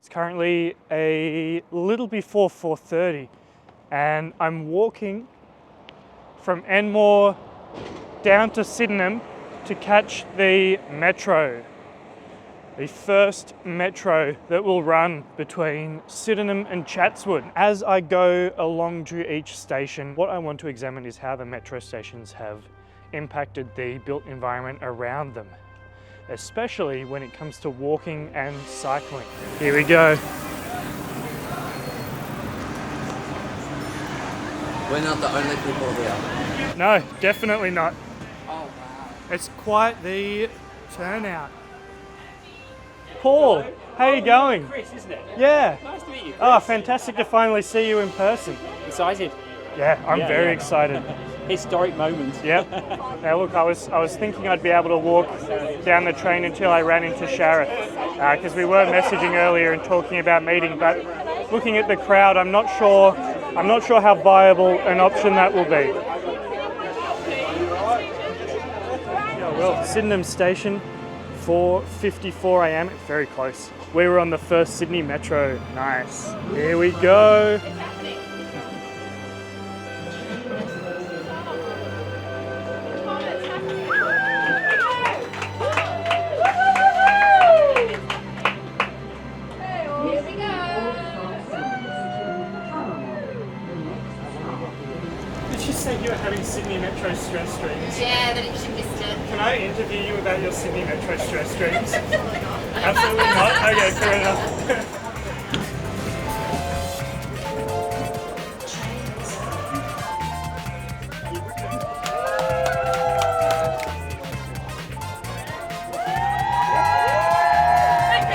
It's currently a little before 4:30 and I'm walking from Enmore down to Sydenham to catch the metro. The first metro that will run between Sydenham and Chatswood. As I go along to each station, what I want to examine is how the metro stations have impacted the built environment around them, especially when it comes to walking and cycling. Here we go. We're not the only people here. No, definitely not. Oh, wow. It's quite the turnout. Paul, how are you going? Chris, isn't it? Yeah. Nice to meet you, Chris. Oh, fantastic to finally see you in person. Excited. Yeah, I'm Yeah, very yeah. excited. Historic moment. Yep. Now look, I was thinking I'd be able to walk down the train until I ran into Sharath, because we were messaging earlier and talking about meeting, but looking at the crowd, I'm not sure how viable an option that will be. Yeah, well, Sydenham Station, 4:54 a.m. It's very close. We were on the first Sydney Metro. Nice. Here we go. Did you say you were having Sydney Metro stress streams? Yeah, that she missed it. Can I interview you about your Sydney Metro stress streams? Absolutely not? Okay, fair enough.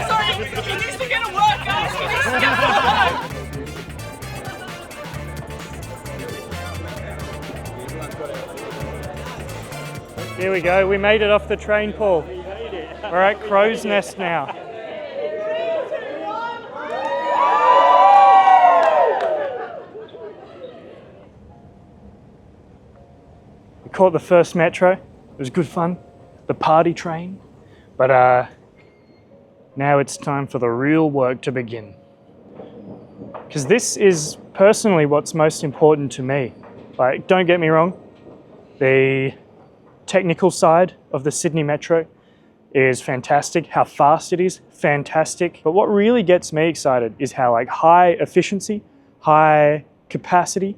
Sorry, he needs to get a workout. He needs to get a workout. Here we go, we made it off the train, Paul. We're at Crow's Nest now. We caught the first metro. It was good fun. The party train. But now it's time for the real work to begin. Because this is personally what's most important to me. Like, don't get me wrong, the technical side of the Sydney Metro is fantastic. How fast it is, fantastic. But what really gets me excited is how high efficiency, high capacity,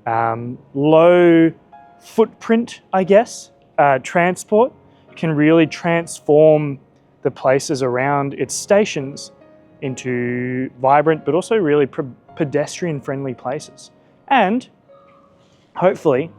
low footprint, I guess, transport can really transform the places around its stations into vibrant but also really pedestrian-friendly places. And hopefully,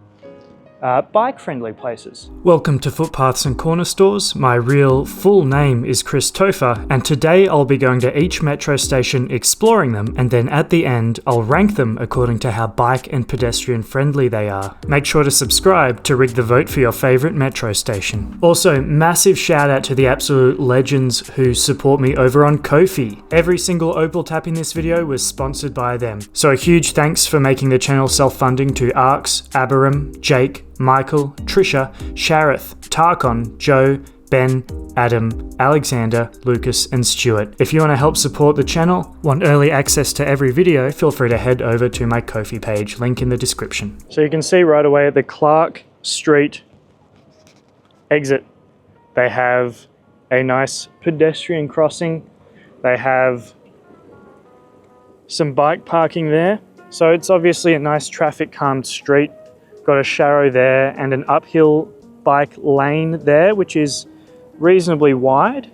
bike-friendly places. Welcome to Footpaths and Corner Stores. My real full name is Chris Topher, and today I'll be going to each metro station exploring them, and then at the end I'll rank them according to how bike and pedestrian friendly they are. Make sure to subscribe to rig the vote for your favourite metro station. Also, massive shout out to the absolute legends who support me over on Ko-fi. Every single opal tap in this video was sponsored by them. So a huge thanks for making the channel self-funding to Arx, Abiram, Jake, Michael, Trisha, Sharath, Tarkon, Joe, Ben, Adam, Alexander, Lucas, and Stuart. If you want to help support the channel, want early access to every video, feel free to head over to my Ko-fi page, link in the description. So you can see right away at the Clark Street exit, they have a nice pedestrian crossing. They have some bike parking there. So it's obviously a nice traffic calmed street. Got a sharrow there and an uphill bike lane there, which is reasonably wide,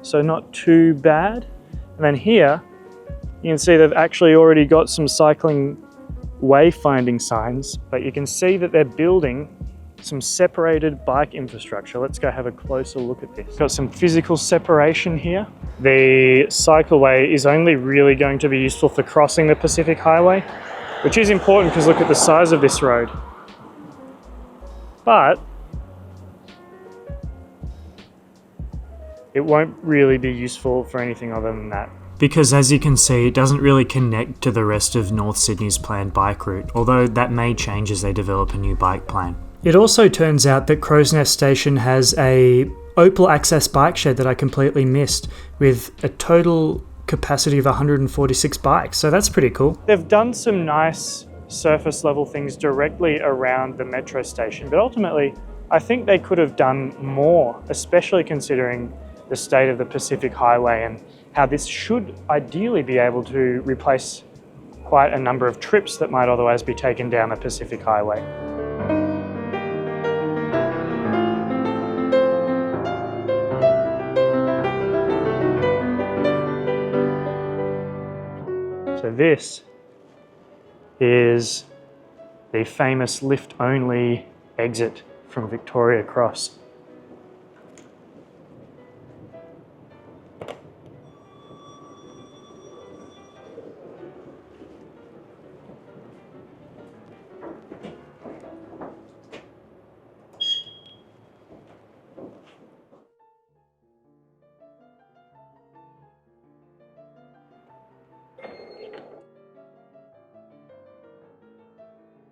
so not too bad. And then here, you can see they've actually already got some cycling wayfinding signs, but you can see that they're building some separated bike infrastructure. Let's go have a closer look at this. Got some physical separation here. The cycleway is only really going to be useful for crossing the Pacific Highway, which is important because look at the size of this road. But it won't really be useful for anything other than that. Because as you can see, it doesn't really connect to the rest of North Sydney's planned bike route, although that may change as they develop a new bike plan. It also turns out that Crow's Nest Station has a Opal access bike shed that I completely missed, with a total capacity of 146 bikes, so that's pretty cool. They've done some nice surface level things directly around the metro station, but ultimately I think they could have done more, especially considering the state of the Pacific Highway and how this should ideally be able to replace quite a number of trips that might otherwise be taken down the Pacific Highway. So this is the famous lift-only exit from Victoria Cross.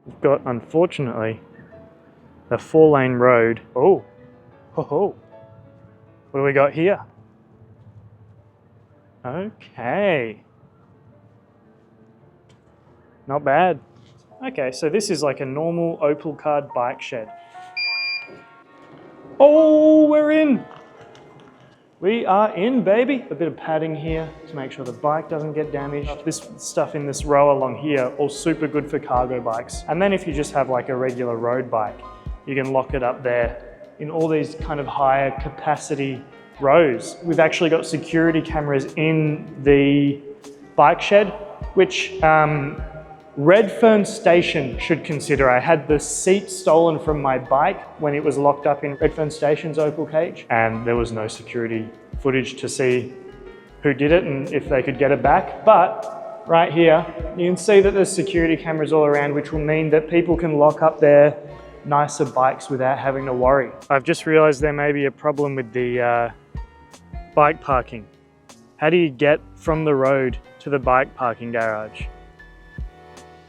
We've got, unfortunately, a 4-lane road. Oh, ho. What do we got here? Okay. Not bad. Okay, so this is like a normal Opal Card bike shed. Oh, we're in! We are in, baby. A bit of padding here to make sure the bike doesn't get damaged. This stuff in this row along here, all super good for cargo bikes. And then if you just have like a regular road bike, you can lock it up there in all these kind of higher capacity rows. We've actually got security cameras in the bike shed, which Redfern Station should consider. I had the seat stolen from my bike when it was locked up in Redfern Station's Opal cage, and there was no security footage to see who did it and if they could get it back. But right here, you can see that there's security cameras all around, which will mean that people can lock up their nicer bikes without having to worry. I've just realized there may be a problem with the bike parking. How do you get from the road to the bike parking garage?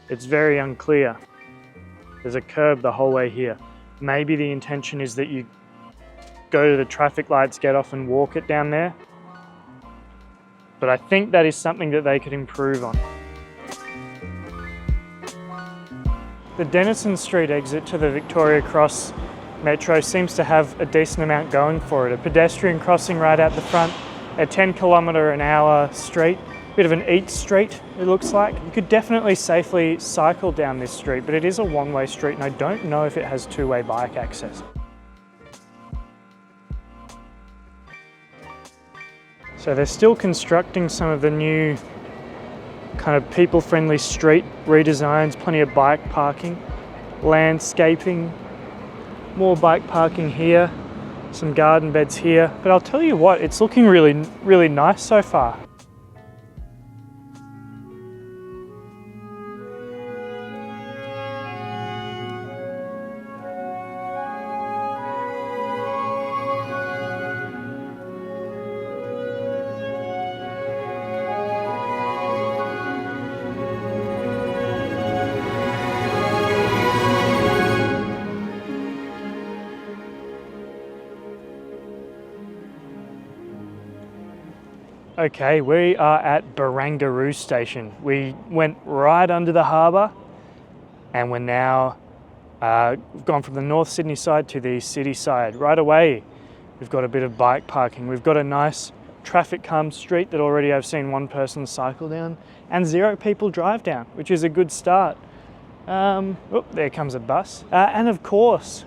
It's very unclear. There's a curb the whole way here. Maybe the intention is that you go to the traffic lights, get off and walk it down there. But I think that is something that they could improve on. The Denison Street exit to the Victoria Cross Metro seems to have a decent amount going for it. A pedestrian crossing right out the front, a 10km/h street. Bit of an eat street, it looks like. You could definitely safely cycle down this street, but it is a one-way street and I don't know if it has two-way bike access. So they're still constructing some of the new kind of people-friendly street redesigns, plenty of bike parking, landscaping, more bike parking here, some garden beds here. But I'll tell you what, it's looking really, really nice so far. Okay, we are at Barangaroo station. We went right under the harbour and we're now we've gone from the North Sydney side to the city side. Right away, we've got a bit of bike parking. We've got a nice traffic calm street that already I've seen one person cycle down and 0 people drive down, which is a good start. Oh, there comes a bus. And of course,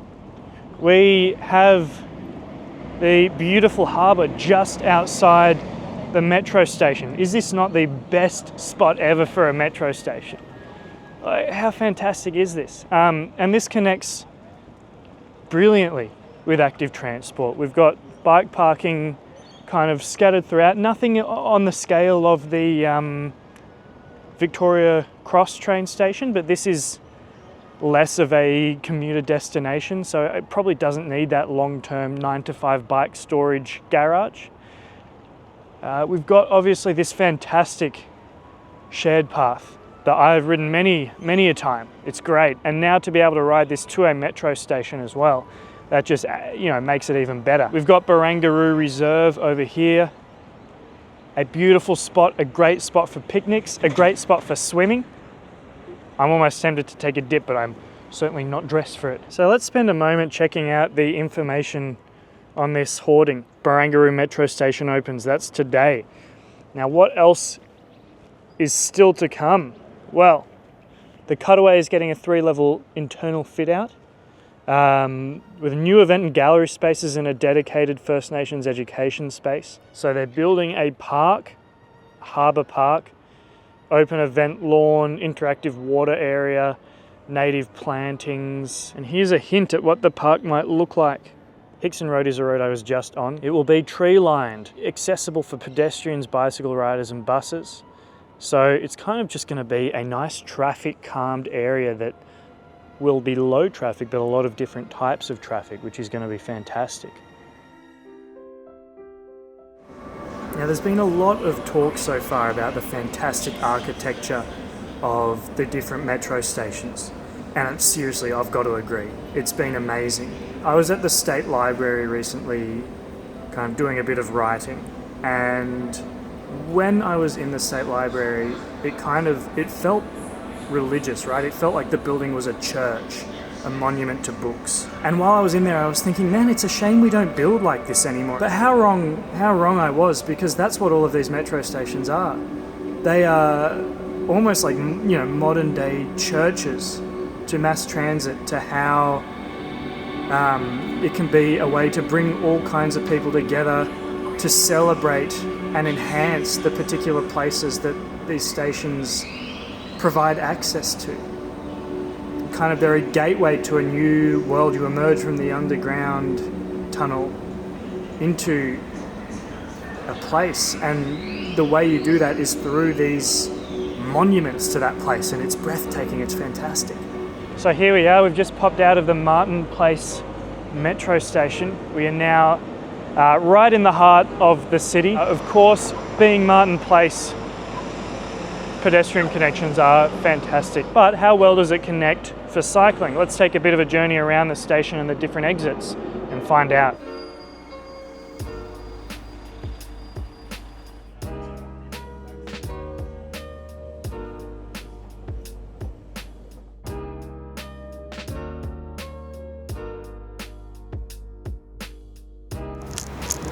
we have the beautiful harbour just outside the metro station. Is this not the best spot ever for a metro station? How fantastic is this? And this connects brilliantly with active transport. We've got bike parking kind of scattered throughout, nothing on the scale of the Victoria Cross train station, but this is less of a commuter destination, so it probably doesn't need that long-term 9-to-5 bike storage garage. We've got obviously this fantastic shared path that I've ridden many a time. It's great. And now to be able to ride this to a metro station as well, that just, makes it even better. We've got Barangaroo Reserve over here. A beautiful spot, a great spot for picnics, a great spot for swimming. I'm almost tempted to take a dip, but I'm certainly not dressed for it. So let's spend a moment checking out the information on this hoarding. Barangaroo metro station opens, that's today. Now what else is still to come? Well, the Cutaway is getting a 3-level internal fit out with new event and gallery spaces and a dedicated First Nations education space. So they're building a park, harbour park, open event lawn, interactive water area, native plantings. And here's a hint at what the park might look like. Hickson Road is a road I was just on. It will be tree-lined, accessible for pedestrians, bicycle riders and buses. So it's kind of just going to be a nice traffic calmed area that will be low traffic, but a lot of different types of traffic, which is going to be fantastic. Now there's been a lot of talk so far about the fantastic architecture of the different metro stations. And seriously, I've got to agree, it's been amazing. I was at the State Library recently, kind of doing a bit of writing, and when I was in the State Library, it felt religious, right? It felt like the building was a church, a monument to books. And while I was in there, I was thinking, man, it's a shame we don't build like this anymore. But how wrong I was, because that's what all of these metro stations are. They are almost like, modern day churches to mass transit, to how it can be a way to bring all kinds of people together to celebrate and enhance the particular places that these stations provide access to. Kind of they're a gateway to a new world. You emerge from the underground tunnel into a place, and the way you do that is through these monuments to that place, and it's breathtaking, it's fantastic. So here we are, we've just popped out of the Martin Place metro station. We are now right in the heart of the city. Of course, being Martin Place, pedestrian connections are fantastic, but how well does it connect for cycling? Let's take a bit of a journey around the station and the different exits and find out.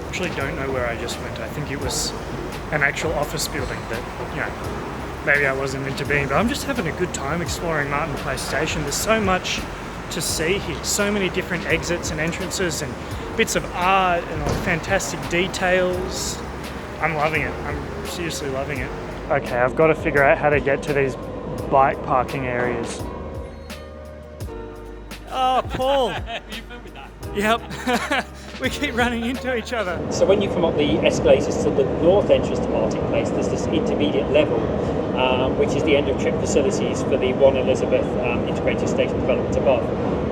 I actually don't know where I just went. I think it was an actual office building that, maybe I wasn't meant to be in, but I'm just having a good time exploring Martin Place Station. There's so much to see here, so many different exits and entrances and bits of art and fantastic details. I'm loving it. I'm seriously loving it. Okay, I've got to figure out how to get to these bike parking areas. Oh, Paul! You filmed with that? Yep. We keep running into each other. So when you come up the escalators to the north entrance to Martin Place, there's this intermediate level, which is the end of trip facilities for the One Elizabeth integrated station development above.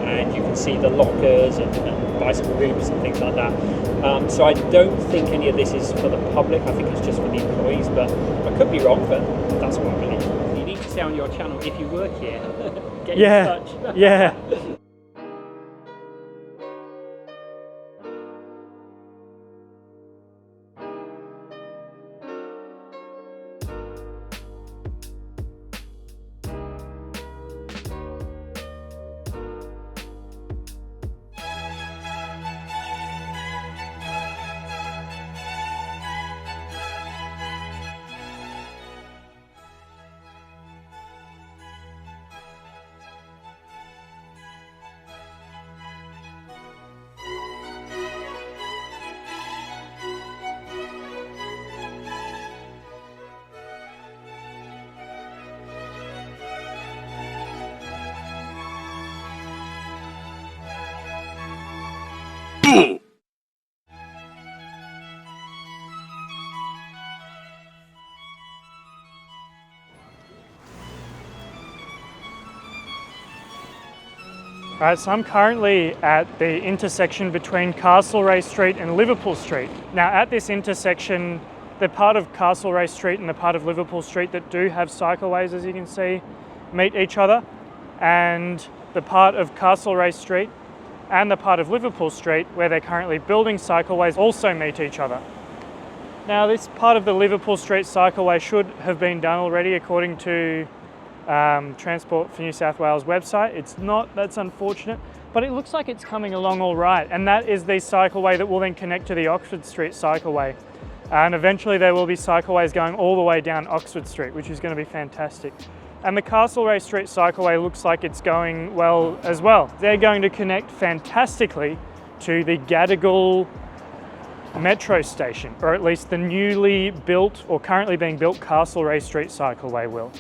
And you can see the lockers and bicycle rooms and things like that. So I don't think any of this is for the public. I think it's just for the employees, but I could be wrong, but that's what I believe. You need to say on your channel, if you work here, get in touch. Yeah. Alright, so I'm currently at the intersection between Castlereagh Street and Liverpool Street. Now at this intersection, the part of Castlereagh Street and the part of Liverpool Street that do have cycleways, as you can see, meet each other, and the part of Castlereagh Street and the part of Liverpool Street where they're currently building cycleways also meet each other. Now this part of the Liverpool Street Cycleway should have been done already according to Transport for New South Wales website. It's not, that's unfortunate, but it looks like it's coming along all right. And that is the cycleway that will then connect to the Oxford Street Cycleway. And eventually there will be cycleways going all the way down Oxford Street, which is going to be fantastic. And the Castlereagh Street Cycleway looks like it's going well as well. They're going to connect fantastically to the Gadigal metro station, or at least the newly built or currently being built Castlereagh Street Cycleway will.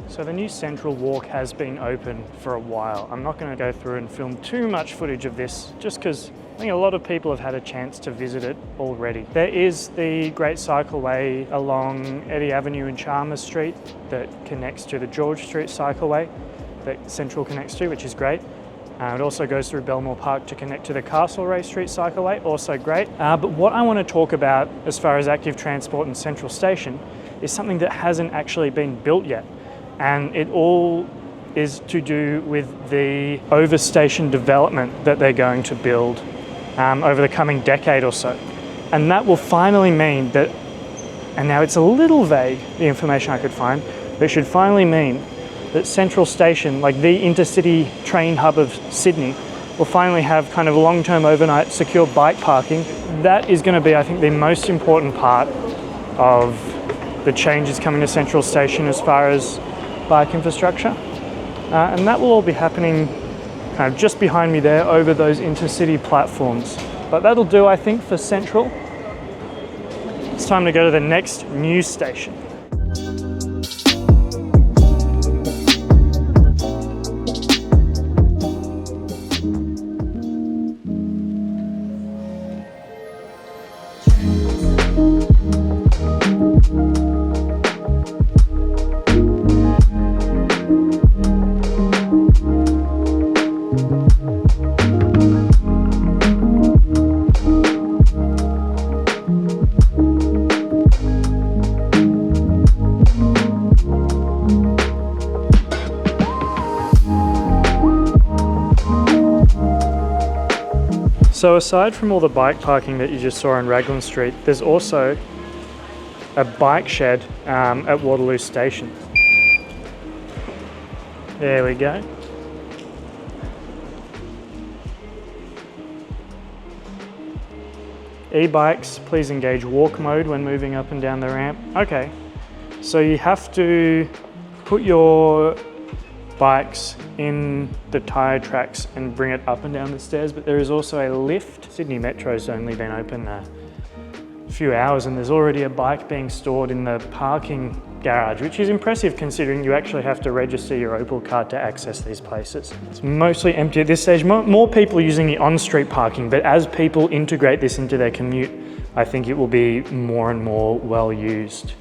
So the new Central Walk has been open for a while. I'm not going to go through and film too much footage of this just because I think a lot of people have had a chance to visit it already. There is the Great Cycleway along Eddy Avenue and Chalmers Street that connects to the George Street Cycleway that Central connects to, which is great. It also goes through Belmore Park to connect to the Castlereagh Street Cycleway, also great. But what I want to talk about as far as active transport in Central Station is something that hasn't actually been built yet. And it all is to do with the overstation development that they're going to build over the coming decade or so. And that will finally mean that, and now it's a little vague, the information I could find, but it should finally mean that Central Station, like the intercity train hub of Sydney, will finally have kind of long-term overnight secure bike parking. That is going to be, I think, the most important part of the changes coming to Central Station as far as bike infrastructure, and that will all be happening kind of just behind me there over those intercity platforms. But that'll do, I think, for Central. It's time to go to the next new station. So aside from all the bike parking that you just saw on Raglan Street, there's also a bike shed at Waterloo Station. There we go. E-bikes, please engage walk mode when moving up and down the ramp. Okay, so you have to put your bikes in the tyre tracks and bring it up and down the stairs, but there is also a lift. Sydney Metro's only been open a few hours and there's already a bike being stored in the parking garage, which is impressive considering you actually have to register your Opal card to access these places. It's mostly empty at this stage. More people using the on-street parking, but as people integrate this into their commute, I think it will be more and more well used.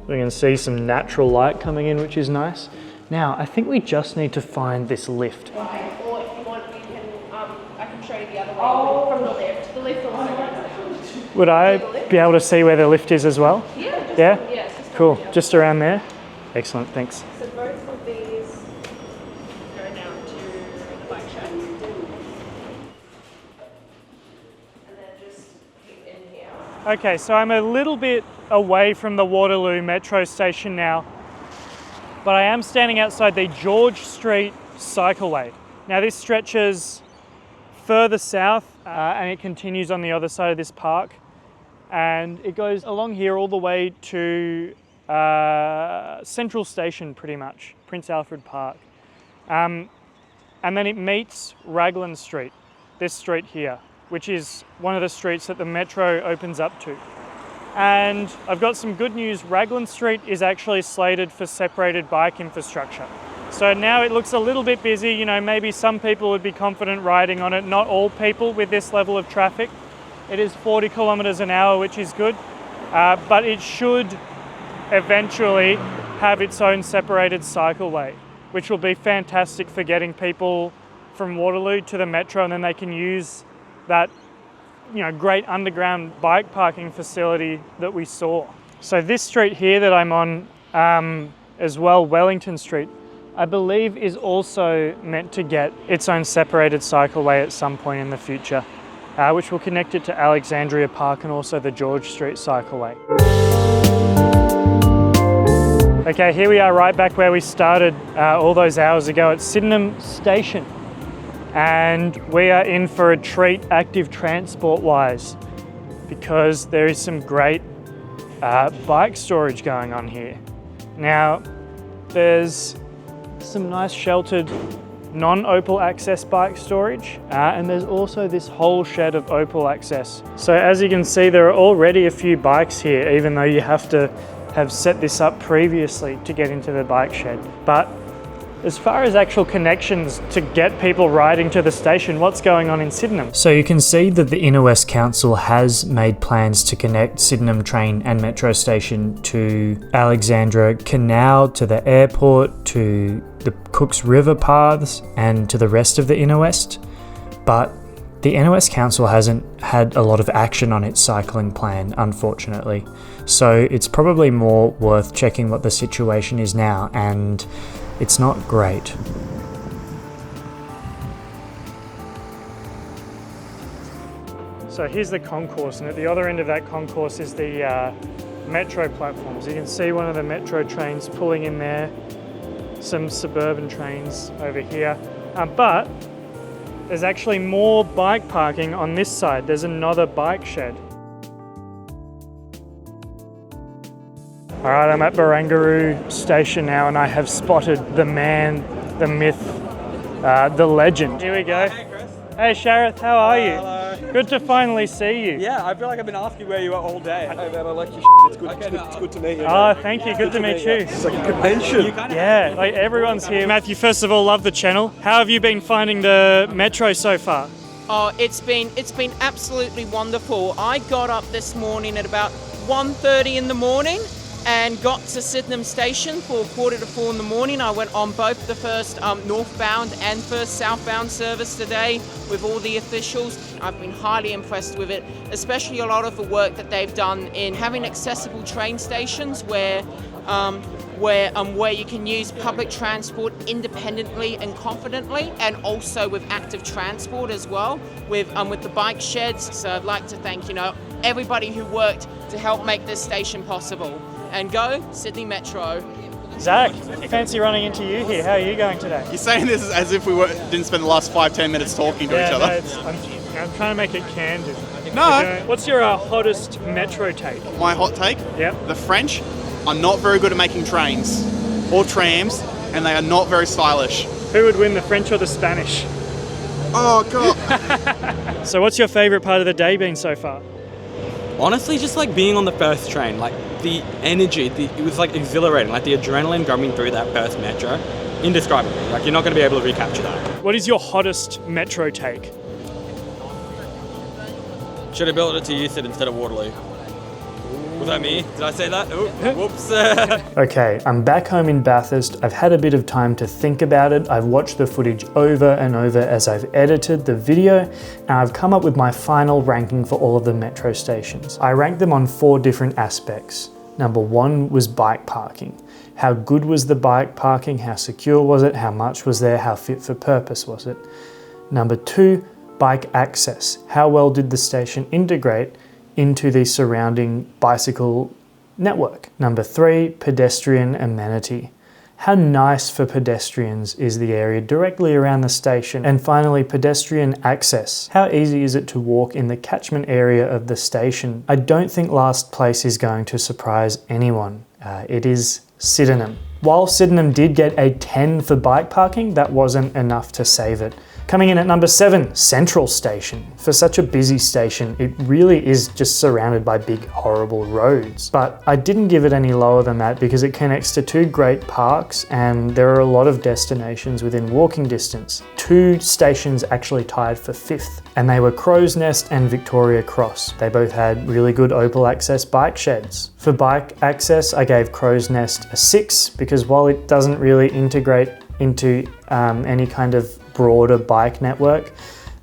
We can see some natural light coming in, which is nice. Now, I think we just need to find this lift. Okay, or if you want, I can show you the other way from the lift. The lift also goes. Would I be able to see where the lift is as well? Yeah. Yeah? Cool, just around there? Excellent, thanks. So both of these go down to the bike shed. And then just keep in here. Okay, so I'm a little bit away from the Waterloo metro station now, but I am standing outside the George Street Cycleway. Now this stretches further south and it continues on the other side of this park, and it goes along here all the way to Central Station pretty much, Prince Alfred Park. And then it meets Raglan Street, this street here, which is one of the streets that the metro opens up to. And I've got some good news. Raglan Street is actually slated for separated bike infrastructure. So now it looks a little bit busy. You know, maybe some people would be confident riding on it. Not all people with this level of traffic. It is 40 kilometers an hour, which is good. But it should eventually have its own separated cycleway, which will be fantastic for getting people from Waterloo to the metro, and then they can use that great underground bike parking facility that we saw. So this street here that I'm on as well, Wellington Street, I believe is also meant to get its own separated cycleway at some point in the future, which will connect it to Alexandria Park and also the George Street cycleway. Okay, here we are right back where we started all those hours ago at Sydenham Station. And we are in for a treat active transport-wise because there is some great bike storage going on here. Now, there's some nice sheltered non-Opal access bike storage and there's also this whole shed of Opal access. So as you can see, there are already a few bikes here, even though you have to have set this up previously to get into the bike shed. But as far as actual connections to get people riding to the station, what's going on in Sydenham? So you can see that the Inner West Council has made plans to connect Sydenham train and metro station to Alexandra Canal, to the airport, to the Cooks River paths and to the rest of the Inner West. But the Inner West Council hasn't had a lot of action on its cycling plan, unfortunately. So it's probably more worth checking what the situation is now, and it's not great. So here's the concourse, and at the other end of that concourse is the metro platforms. You can see one of the metro trains pulling in there, some suburban trains over here, but there's actually more bike parking on this side. There's another bike shed. All right, I'm at Barangaroo station now and I have spotted the man, the myth, the legend. Here we go. Hey, Chris. Hey, Sharath, how are you? Hello. Good to finally see you. Yeah, I feel like I've been asking where you are all day. Hey man, I like your It's good, it's good to meet you. Oh, thank you. Good to meet you. It's like a convention. Yeah, like everyone's here. Matthew, first of all, love the channel. How have you been finding the metro so far? Oh, it's been absolutely wonderful. I got up this morning at about 1:30 in the morning and got to Sydenham Station for 3:45 in the morning. I went on both the first northbound and first southbound service today with all the officials. I've been highly impressed with it, especially a lot of the work that they've done in having accessible train stations where you can use public transport independently and confidently, and also with active transport as well, with the bike sheds. So I'd like to thank everybody who worked to help make this station possible. And go Sydney Metro. Zach, fancy running into you here. How are you going today? You're saying this as if we didn't spend the last 5-10 minutes talking to each other. I'm trying to make it candid. No. Okay. What's your hottest metro take? My hot take? Yep. The French are not very good at making trains or trams, and they are not very stylish. Who would win, the French or the Spanish? Oh, God. So what's your favourite part of the day been so far? Honestly, just like being on the first train, like the energy, it was like exhilarating, like the adrenaline going through that first metro, indescribable. Like you're not going to be able to recapture that. What is your hottest metro take? Should have built it to Euston instead of Waterloo. Was that me? Did I say that? Oh, whoops. Okay, I'm back home in Bathurst. I've had a bit of time to think about it. I've watched the footage over and over as I've edited the video, and I've come up with my final ranking for all of the metro stations. I ranked them on 4 different aspects. Number 1 was bike parking. How good was the bike parking? How secure was it? How much was there? How fit for purpose was it? Number 2, bike access. How well did the station integrate into the surrounding bicycle network? Number 3, pedestrian amenity. How nice for pedestrians is the area directly around the station? And finally, pedestrian access. How easy is it to walk in the catchment area of the station? I don't think last place is going to surprise anyone. It is Sydenham. While Sydenham did get a 10 for bike parking, that wasn't enough to save it. Coming in at number 7, Central Station. For such a busy station, it really is just surrounded by big, horrible roads. But I didn't give it any lower than that because it connects to 2 great parks and there are a lot of destinations within walking distance. 2 stations actually tied for 5th, and they were Crow's Nest and Victoria Cross. They both had really good Opal access bike sheds. For bike access, I gave Crow's Nest a 6 because while it doesn't really integrate into any kind of broader bike network,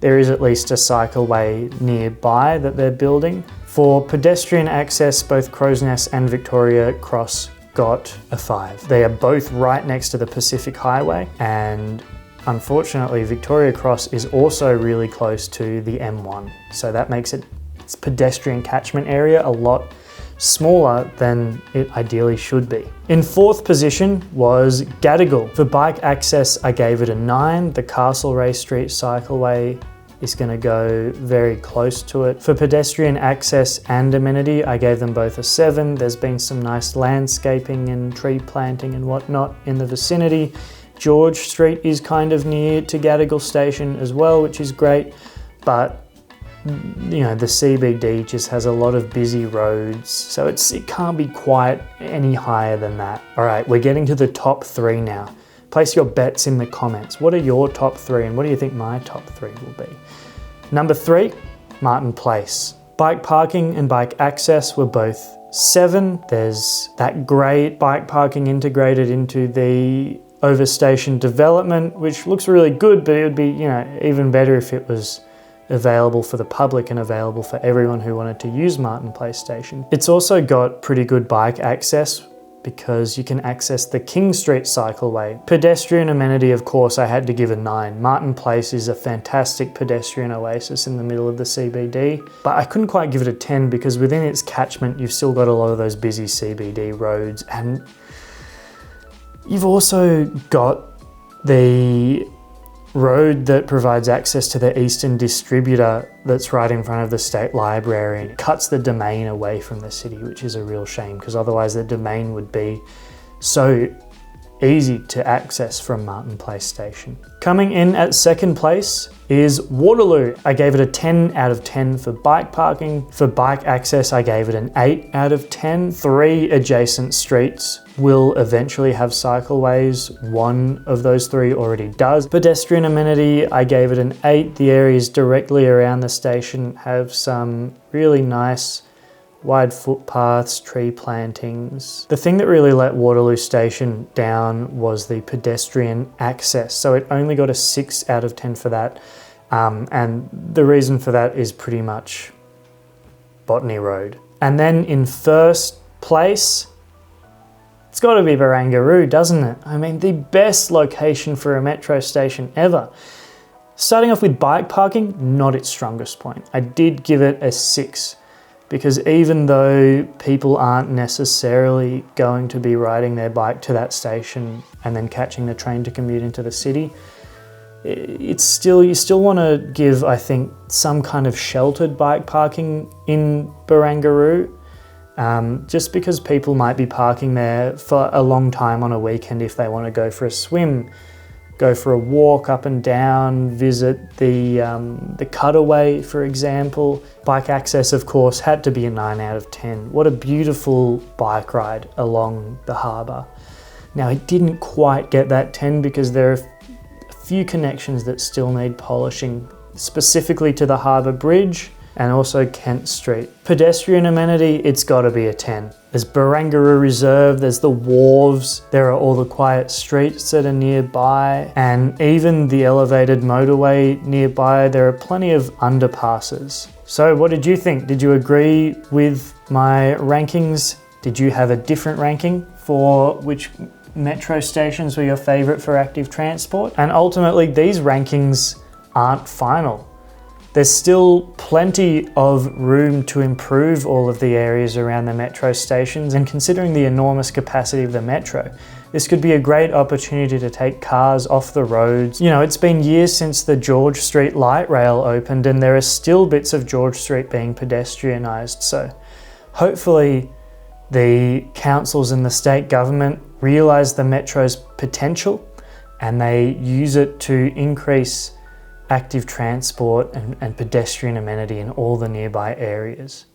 there is at least a cycleway nearby that they're building. For pedestrian access, both Crow's Nest and Victoria Cross got a 5. They are both right next to the Pacific Highway, and unfortunately Victoria Cross is also really close to the M1. So that makes its pedestrian catchment area a lot smaller than it ideally should be. In 4th position was Gadigal. For bike access, I gave it a 9. The Castlereagh Street cycleway is going to go very close to it. For pedestrian access and amenity, I gave them both a 7. There's been some nice landscaping and tree planting and whatnot in the vicinity. George Street is kind of near to Gadigal Station as well, which is great, but you know, the CBD just has a lot of busy roads, so it can't be quite any higher than that. All right, we're getting to the top 3 now. Place your bets in the comments. What are your top 3 and what do you think my top 3 will be? Number 3, Martin Place. Bike parking and bike access were both 7. There's that great bike parking integrated into the overstation development, which looks really good, but it would be, you know, even better if it was available for the public and available for everyone who wanted to use Martin Place Station. It's also got pretty good bike access because you can access the King Street cycleway. Pedestrian amenity, of course, I had to give a 9. Martin Place is a fantastic pedestrian oasis in the middle of the CBD, but I couldn't quite give it a 10 because within its catchment, you've still got a lot of those busy CBD roads, and you've also got the road that provides access to the Eastern Distributor that's right in front of the State Library, and it cuts the domain away from the city, which is a real shame because otherwise the domain would be so easy to access from Martin Place Station. Coming in at 2nd place is Waterloo. I gave it a 10 out of 10 for bike parking. For bike access, I gave it an 8 out of 10. 3 adjacent streets will eventually have cycleways. 1 of those 3 already does. Pedestrian amenity, I gave it an 8. The areas directly around the station have some really nice wide footpaths, tree plantings. The thing that really let Waterloo Station down was the pedestrian access. So it only got a 6 out of 10 for that. And the reason for that is pretty much Botany Road. And then in 1st place, it's got to be Barangaroo, doesn't it? I mean, the best location for a metro station ever. Starting off with bike parking, not its strongest point. I did give it a 6. Because even though people aren't necessarily going to be riding their bike to that station and then catching the train to commute into the city, you still want to give, I think, some kind of sheltered bike parking in Barangaroo. Just because people might be parking there for a long time on a weekend if they want to go for a swim, go for a walk up and down, visit the cutaway, for example. Bike access, of course, had to be a 9 out of 10. What a beautiful bike ride along the harbour. Now, it didn't quite get that 10 because there are a few connections that still need polishing, specifically to the Harbour Bridge and also Kent Street. Pedestrian amenity, it's got to be a 10. There's Barangaroo Reserve, there's the wharves, there are all the quiet streets that are nearby, and even the elevated motorway nearby. There are plenty of underpasses. So what did you think? Did you agree with my rankings? Did you have a different ranking for which metro stations were your favourite for active transport? And ultimately, these rankings aren't final. There's still plenty of room to improve all of the areas around the metro stations, and considering the enormous capacity of the metro, this could be a great opportunity to take cars off the roads. You know, it's been years since the George Street light rail opened and there are still bits of George Street being pedestrianised, so hopefully the councils and the state government realise the metro's potential and they use it to increase active transport and pedestrian amenity in all the nearby areas.